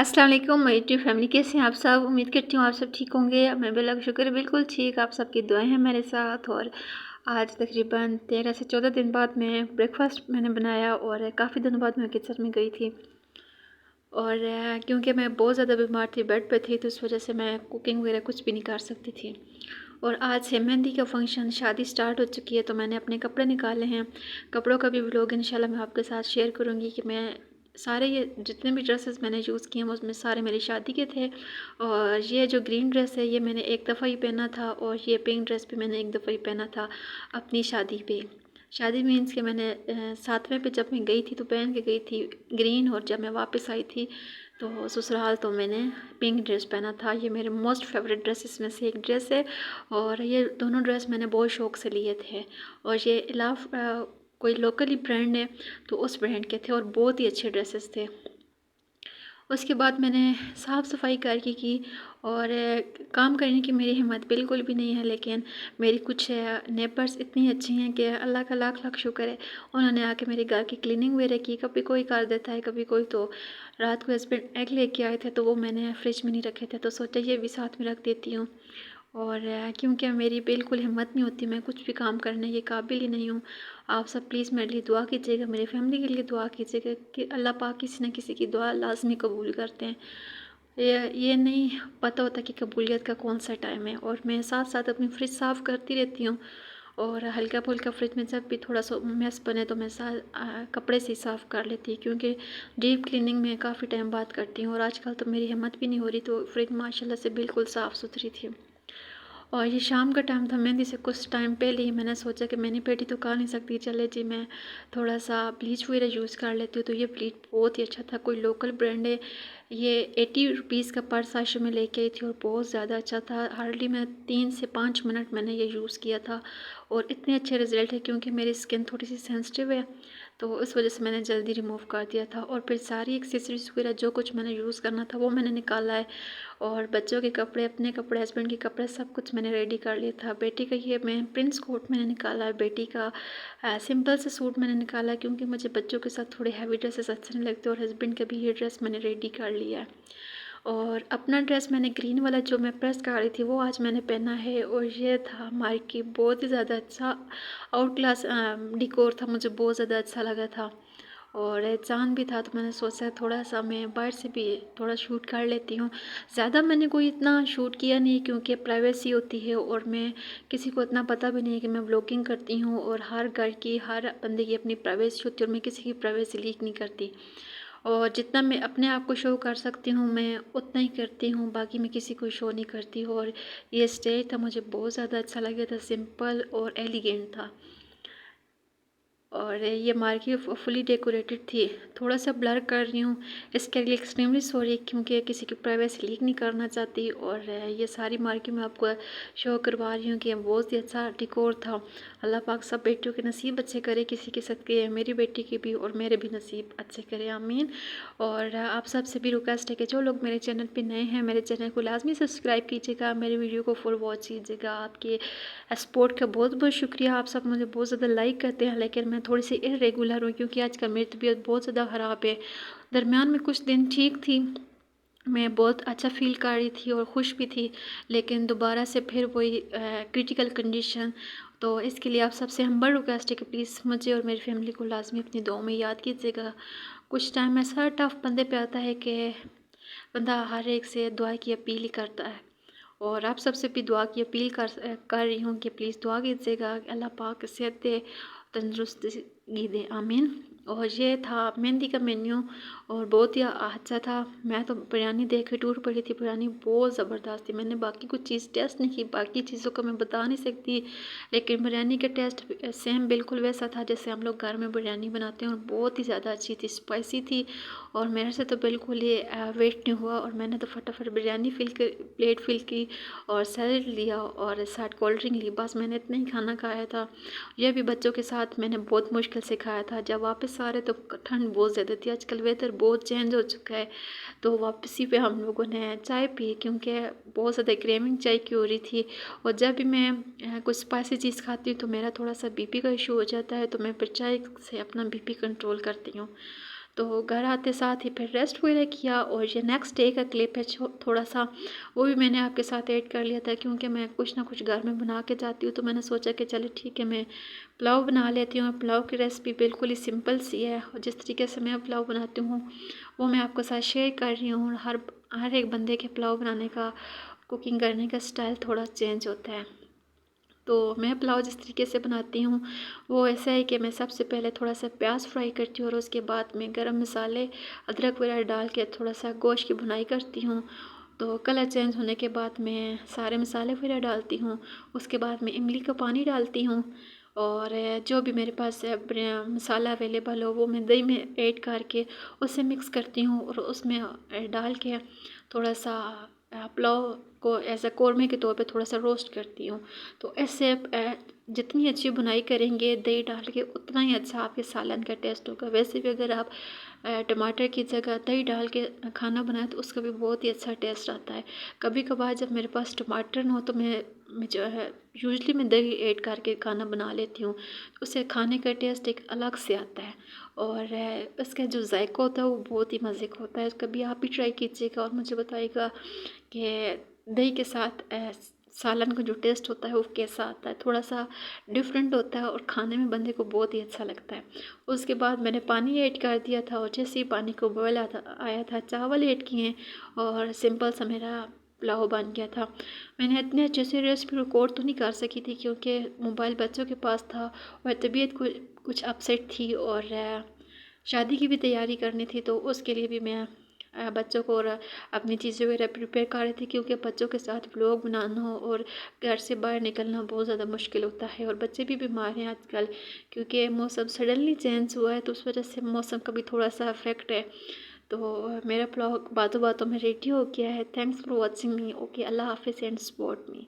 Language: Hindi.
अस्सलाम वालेकुम मेरी यूट्यूब फैमिली, कैसे हैं आप सब। उम्मीद करती हूँ आप सब ठीक होंगे। मैं भी अल्लाह का शुक्र बिल्कुल ठीक। आप सबकी दुआएं हैं मेरे साथ। और आज तकरीबन 13 से 14 दिन बाद मैं ब्रेकफास्ट मैंने बनाया और काफ़ी दिनों बाद मैं किचन में गई थी। और क्योंकि मैं बहुत ज़्यादा बीमार थी, बेड पे थी, तो इस वजह से मैं कुकिंग वगैरह कुछ भी नहीं कर सकती थी। और आज से मेहंदी का फंक्शन, शादी स्टार्ट हो चुकी है, तो मैंने अपने कपड़े निकाले हैं। कपड़ों का भी व्लॉग इंशाल्लाह मैं आपके साथ शेयर करूँगी कि मैं सारे ये जितने भी ड्रेसेस मैंने यूज़ किए हैं उसमें सारे मेरी शादी के थे। और ये जो ग्रीन ड्रेस है ये मैंने एक दफ़ा ही पहना था, और ये पिंक ड्रेस भी मैंने एक दफ़ा ही पहना था अपनी शादी पे। शादी मीन्स कि मैंने 7वें पे जब मैं गई थी तो पहन के गई थी ग्रीन, और जब मैं वापस आई थी तो ससुराल तो मैंने पिंक ड्रेस पहना था। ये मेरे मोस्ट फेवरेट ड्रेसेस में से एक ड्रेस है, और ये दोनों ड्रेस मैंने बहुत शौक़ से लिए थे। और ये इलाफ कोई लोकली ब्रांड है तो उस ब्रांड के थे, और बहुत ही अच्छे ड्रेसेस थे। उसके बाद मैंने साफ़ सफाई करके की, और काम करने की मेरी हिम्मत बिल्कुल भी नहीं है, लेकिन मेरी कुछ नेबर्स इतनी अच्छी हैं कि अल्लाह का लाख लाख शुक्र है। उन्होंने आके मेरे घर की क्लीनिंग वगैरह की। कभी कोई कर देता है, कभी कोई। तो रात को हस्बैंड एग लेके आए थे तो वो मैंने फ्रिज में नहीं रखे थे, तो सोचा ये भी साथ में रख देती हूँ। और क्योंकि मेरी बिल्कुल हिम्मत नहीं होती, मैं कुछ भी काम करने के काबिल ही नहीं हूँ। आप सब प्लीज़ मेरे लिए दुआ कीजिएगा, मेरी फैमिली के लिए दुआ कीजिएगा कि अल्लाह पाक किसी न किसी की दुआ लाजमी कबूल करते हैं। ये नहीं पता होता कि कबूलियत का कौन सा टाइम है। और मैं साथ साथ अपनी फ्रिज साफ़ करती रहती हूँ, और हल्का फुल्का फ्रिज में जब भी थोड़ा सा मैस बने तो मैं कपड़े से साफ़ कर लेती हूँ, क्योंकि डीप क्लीनिंग में काफ़ी टाइम बाद करती हूँ। और आजकल तो मेरी हिम्मत भी नहीं हो रही, तो फ्रिज माशाल्लाह से बिल्कुल साफ़ सुथरी थी। और ये शाम का टाइम था, मेहंदी से कुछ टाइम पहले ही मैंने सोचा कि मैंने पेटी तो कर नहीं सकती, चले जी मैं थोड़ा सा ब्लीच वगैरह यूज़ कर लेती हूँ। तो ये ब्लीच बहुत ही अच्छा था, कोई लोकल ब्रांड है। ये 80 रुपीज़ का पर साशे में लेके आई थी, और बहुत ज़्यादा अच्छा था। हार्डली मैं 3 से 5 मिनट मैंने ये यूज़ किया था, और इतने अच्छे रिज़ल्ट है। क्योंकि मेरी स्किन थोड़ी सी सेंसिटिव है, तो इस वजह से मैंने जल्दी रिमूव कर दिया था। और फिर सारी एक्सेसरीज वगैरह जो कुछ मैंने यूज़ करना था वो मैंने निकाला है। और बच्चों के कपड़े, अपने कपड़े, हस्बैंड के कपड़े, सब कुछ मैंने रेडी कर लिया था। बेटी का ये मैं प्रिंस कोट मैंने निकाला है, बेटी का सिंपल सा सूट मैंने निकाला है, क्योंकि मुझे बच्चों के साथ थोड़े हैवी ड्रेसेस अच्छे नहीं लगते। और हस्बैंड का भी ये ड्रेस मैंने रेडी कर लिया है। और अपना ड्रेस मैंने ग्रीन वाला जो मैं प्रेस कर रही थी वो आज मैंने पहना है। और ये था हमारे की बहुत ही ज़्यादा अच्छा आउट क्लास डिकोर था, मुझे बहुत ज़्यादा अच्छा लगा था। और चाँद भी था, तो मैंने सोचा थोड़ा सा मैं बाहर से भी थोड़ा शूट कर लेती हूँ। ज़्यादा मैंने कोई इतना शूट किया नहीं, क्योंकि प्राइवेसी होती है, और मैं किसी को इतना पता भी नहीं है कि मैं व्लॉगिंग करती हूँ। और हर घर की, हर बंदे की अपनी प्राइवेसी होती है, और मैं किसी की प्राइवेसी लीक नहीं करती। और जितना मैं अपने आप को शो कर सकती हूँ मैं उतना ही करती हूँ, बाकी मैं किसी को शो नहीं करती हूँ। और ये स्टेज था, मुझे बहुत ज़्यादा अच्छा लगा था, सिंपल और एलिगेंट था। और ये मार्केट फुली डेकोरेटेड थी। थोड़ा सा ब्लर कर रही हूँ, इसके लिए एक्सट्रीमली सॉरी, क्योंकि किसी की प्राइवेसी लीक नहीं करना चाहती। और ये सारी मार्केट में आपको शो करवा रही हूँ कि बहुत ही अच्छा डिकोर था। अल्लाह पाक सब बेटियों के नसीब अच्छे करे, किसी के साथ के मेरी बेटी के भी और मेरे भी नसीब अच्छे करे, आमीन। और आप सब से भी रिक्वेस्ट है कि जो लोग मेरे चैनल पे नए हैं, मेरे चैनल को लाजमी सब्सक्राइब कीजिएगा, मेरे वीडियो को फुल वॉच कीजिएगा। आपके सपोर्ट का बहुत बहुत शुक्रिया। आप सब मुझे बहुत ज़्यादा लाइक करते हैं, लेकिन मैं थोड़ी सी इरेगुलर हूँ, क्योंकि आजकल मेरी तबीयत बहुत ज़्यादा ख़राब है। दरमियान में कुछ दिन ठीक थी, मैं बहुत अच्छा फील कर रही थी और ख़ुश भी थी, लेकिन दोबारा से फिर वही क्रिटिकल कंडीशन। तो इसके लिए आप सबसे हम्बल रिक्वेस्ट है कि प्लीज़ मुझे और मेरी फैमिली को लाजमी अपनी दुआओं में याद कीजिएगा। कुछ टाइम ऐसा टफ बंदे पे आता है कि बंदा हर एक से दुआ की अपील ही करता है। और आप सबसे भी दुआ की अपील कर रही हूँ कि प्लीज़ दुआ कीजिएगा, अल्लाह पाक सेहत दे, तंदुरुस्ती दे, आमीन। और ये था मेहंदी का मेन्यू, और बहुत ही अच्छा था। मैं तो बिरयानी देख के टूट पड़ी थी, बिरयानी बहुत ज़बरदस्त थी। मैंने बाकी कुछ चीज़ टेस्ट नहीं की, बाकी चीज़ों को मैं बता नहीं सकती, लेकिन बिरयानी का टेस्ट सेम बिल्कुल वैसा था जैसे हम लोग घर में बिरयानी बनाते हैं। और बहुत ही ज़्यादा अच्छी थी, स्पाइसी थी, और मेरे से तो बिल्कुल ही वेट नहीं हुआ। और मैंने तो फटाफट बिरयानी प्लेट फिल की, और सैलड लिया, और साथ कोल्ड ड्रिंक ली। बस मैंने इतना ही खाना खाया था। यह भी बच्चों के साथ मैंने बहुत मुश्किल से खाया था। जब वापस आ रहे तो ठंड बहुत ज़्यादा थी, आजकल वेदर बहुत चेंज हो चुका है, तो वापसी पे हम लोगों ने चाय पी, क्योंकि बहुत ज़्यादा क्रेविंग चाय की हो रही थी। और जब भी मैं कुछ स्पाइसी चीज़ खाती हूँ तो मेरा थोड़ा सा बीपी का इशू हो जाता है, तो मैं फिर चाय से अपना बीपी कंट्रोल करती हूँ। तो घर आते साथ ही फिर रेस्ट वगैरह किया, और ये नेक्स्ट डे का क्लिप है थोड़ा सा, वो भी मैंने आपके साथ ऐड कर लिया था क्योंकि मैं कुछ ना कुछ घर में बना के जाती हूँ। तो मैंने सोचा कि चलो ठीक है, मैं पुलाव बना लेती हूँ। पुलाव की रेसिपी बिल्कुल ही सिंपल सी है, और जिस तरीके से मैं पुलाव बनाती हूँ वो मैं आपके साथ शेयर कर रही हूँ। हर एक बंदे के पुलाव बनाने का, कुकिंग करने का स्टाइल थोड़ा चेंज होता है। तो मैं पुलाव जिस तरीके से बनाती हूँ वो ऐसा है कि मैं सबसे पहले थोड़ा सा प्याज फ्राई करती हूँ, और उसके बाद में गरम मसाले, अदरक वगैरह डाल के थोड़ा सा गोश्त की भुनाई करती हूँ। तो कलर चेंज होने के बाद मैं सारे मसाले वगैरह डालती हूँ। उसके बाद मैं इमली का पानी डालती हूँ, और जो भी मेरे पास मसाला अवेलेबल हो वो मैं दही में ऐड करके उसे मिक्स करती हूँ, और उसमें डाल के थोड़ा सा पुलाव को एज अ कौरमे के तौर पे थोड़ा सा रोस्ट करती हूँ। तो ऐसे जितनी अच्छी बुनाई करेंगे दही डाल के उतना ही अच्छा आपके सालन का टेस्ट होगा। वैसे भी अगर आप टमाटर की जगह दही डाल के खाना बनाएं तो उसका भी बहुत ही अच्छा टेस्ट आता है। कभी कभार जब मेरे पास टमाटर ना हो तो मैं जो है यूजली मैं दही ऐड करके खाना बना लेती हूँ। उससे खाने का टेस्ट एक अलग से आता है, और उसका जो जायका होता है वो बहुत ही मज़े का होता है। कभी आप भी ट्राई कीजिएगा और मुझे बताइएगा कि दही के साथ सालन का जो टेस्ट होता है वो कैसा आता है। थोड़ा सा डिफरेंट होता है और खाने में बंदे को बहुत ही अच्छा लगता है। उसके बाद मैंने पानी ऐड कर दिया था, और जैसे ही पानी को बॉयल आया था चावल ऐड किए, और सिंपल सा मेरा पुलाव बन गया था। मैंने इतने अच्छे से रेसिपी रिकॉर्ड तो नहीं कर सकी थी क्योंकि मोबाइल बच्चों के पास था, और तबीयत कुछ अपसेट थी, और शादी की भी तैयारी करनी थी। तो उसके लिए भी मैं बच्चों को और अपनी चीज़ें वगैरह प्रिपेयर कर रही थी, क्योंकि बच्चों के साथ व्लॉग बनाना हो और घर से बाहर निकलना बहुत ज़्यादा मुश्किल होता है। और बच्चे भी बीमार हैं आजकल क्योंकि मौसम सडनली चेंज हुआ है, तो उस वजह से मौसम का भी थोड़ा सा इफेक्ट है। तो मेरा व्लॉग बातों बातों में रेडी हो गया है। Thanks for watching me. Okay, अल्लाह हाफिज़ एंड सपोर्ट मी।